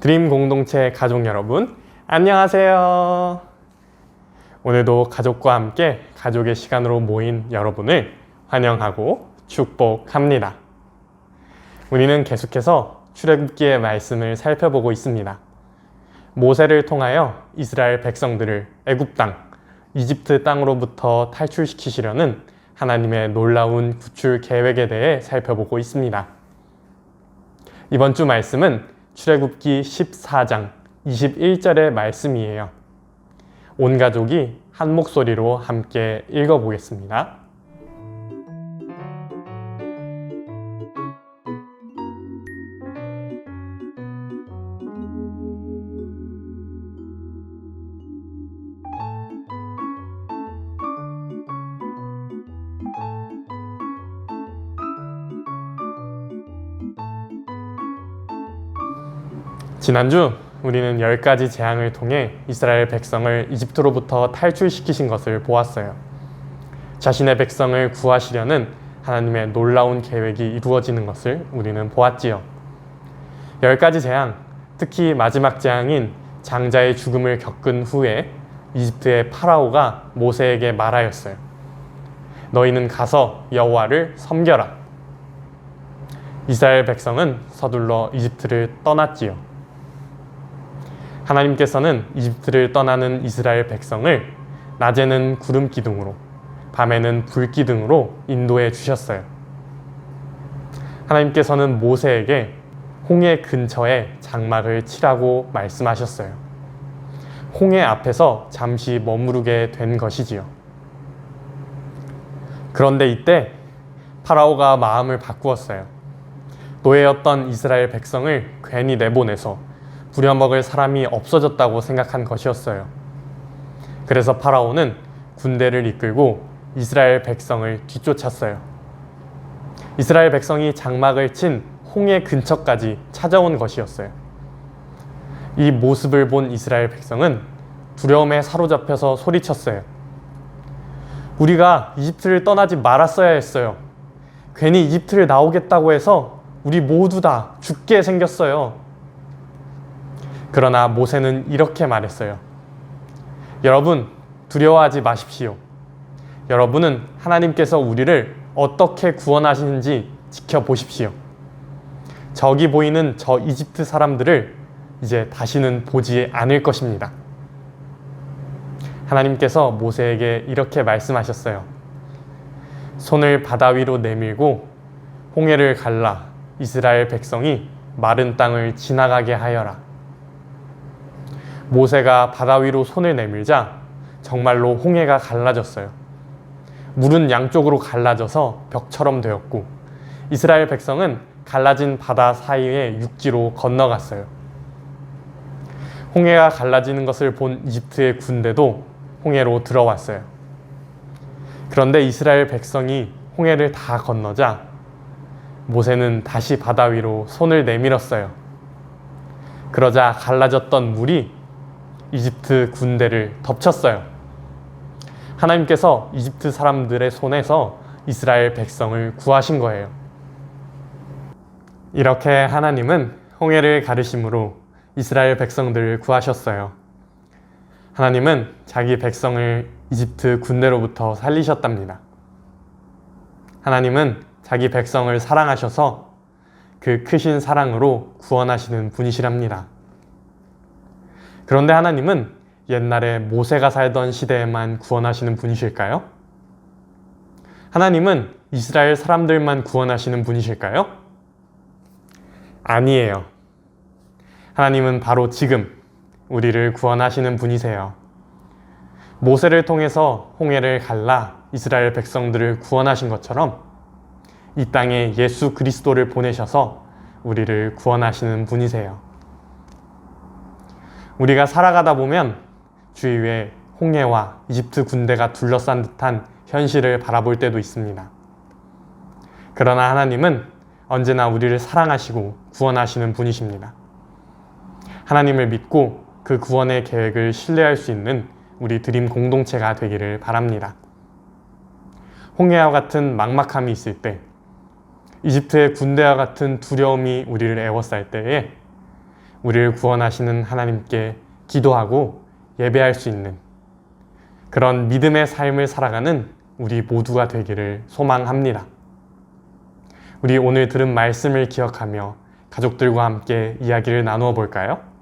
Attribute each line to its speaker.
Speaker 1: 드림 공동체 가족 여러분, 안녕하세요. 오늘도 가족과 함께 가족의 시간으로 모인 여러분을 환영하고 축복합니다. 우리는 계속해서 출애굽기의 말씀을 살펴보고 있습니다. 모세를 통하여 이스라엘 백성들을 애굽 땅, 이집트 땅으로부터 탈출시키시려는 하나님의 놀라운 구출 계획에 대해 살펴보고 있습니다. 이번 주 말씀은 출애굽기 14장 21절의 말씀이에요. 온 가족이 한 목소리로 함께 읽어보겠습니다. 지난주 우리는 10가지 재앙을 통해 이스라엘 백성을 이집트로부터 탈출시키신 것을 보았어요. 자신의 백성을 구하시려는 하나님의 놀라운 계획이 이루어지는 것을 우리는 보았지요. 10가지 재앙, 특히 마지막 재앙인 장자의 죽음을 겪은 후에 이집트의 파라오가 모세에게 말하였어요. 너희는 가서 여호와를 섬겨라. 이스라엘 백성은 서둘러 이집트를 떠났지요. 하나님께서는 이집트를 떠나는 이스라엘 백성을 낮에는 구름 기둥으로, 밤에는 불 기둥으로 인도해 주셨어요. 하나님께서는 모세에게 홍해 근처에 장막을 치라고 말씀하셨어요. 홍해 앞에서 잠시 머무르게 된 것이지요. 그런데 이때 파라오가 마음을 바꾸었어요. 노예였던 이스라엘 백성을 괜히 내보내서 부려먹을 사람이 없어졌다고 생각한 것이었어요. 그래서 파라오는 군대를 이끌고 이스라엘 백성을 뒤쫓았어요. 이스라엘 백성이 장막을 친 홍해 근처까지 찾아온 것이었어요. 이 모습을 본 이스라엘 백성은 두려움에 사로잡혀서 소리쳤어요. 우리가 이집트를 떠나지 말았어야 했어요. 괜히 이집트를 나오겠다고 해서 우리 모두 다 죽게 생겼어요. 그러나 모세는 이렇게 말했어요. 여러분, 두려워하지 마십시오. 여러분은 하나님께서 우리를 어떻게 구원하시는지 지켜보십시오. 저기 보이는 저 이집트 사람들을 이제 다시는 보지 않을 것입니다. 하나님께서 모세에게 이렇게 말씀하셨어요. 손을 바다 위로 내밀고 홍해를 갈라 이스라엘 백성이 마른 땅을 지나가게 하여라. 모세가 바다 위로 손을 내밀자 정말로 홍해가 갈라졌어요. 물은 양쪽으로 갈라져서 벽처럼 되었고 이스라엘 백성은 갈라진 바다 사이에 육지로 건너갔어요. 홍해가 갈라지는 것을 본 이집트의 군대도 홍해로 들어왔어요. 그런데 이스라엘 백성이 홍해를 다 건너자 모세는 다시 바다 위로 손을 내밀었어요. 그러자 갈라졌던 물이 이집트 군대를 덮쳤어요. 하나님께서 이집트 사람들의 손에서 이스라엘 백성을 구하신 거예요. 이렇게 하나님은 홍해를 가르심으로 이스라엘 백성들을 구하셨어요. 하나님은 자기 백성을 이집트 군대로부터 살리셨답니다. 하나님은 자기 백성을 사랑하셔서 그 크신 사랑으로 구원하시는 분이시랍니다. 그런데 하나님은 옛날에 모세가 살던 시대에만 구원하시는 분이실까요? 하나님은 이스라엘 사람들만 구원하시는 분이실까요? 아니에요. 하나님은 바로 지금 우리를 구원하시는 분이세요. 모세를 통해서 홍해를 갈라 이스라엘 백성들을 구원하신 것처럼 이 땅에 예수 그리스도를 보내셔서 우리를 구원하시는 분이세요. 우리가 살아가다 보면 주위에 홍해와 이집트 군대가 둘러싼 듯한 현실을 바라볼 때도 있습니다. 그러나 하나님은 언제나 우리를 사랑하시고 구원하시는 분이십니다. 하나님을 믿고 그 구원의 계획을 신뢰할 수 있는 우리 드림 공동체가 되기를 바랍니다. 홍해와 같은 막막함이 있을 때, 이집트의 군대와 같은 두려움이 우리를 애워쌀 때에 우리를 구원하시는 하나님께 기도하고 예배할 수 있는 그런 믿음의 삶을 살아가는 우리 모두가 되기를 소망합니다. 우리 오늘 들은 말씀을 기억하며 가족들과 함께 이야기를 나누어 볼까요?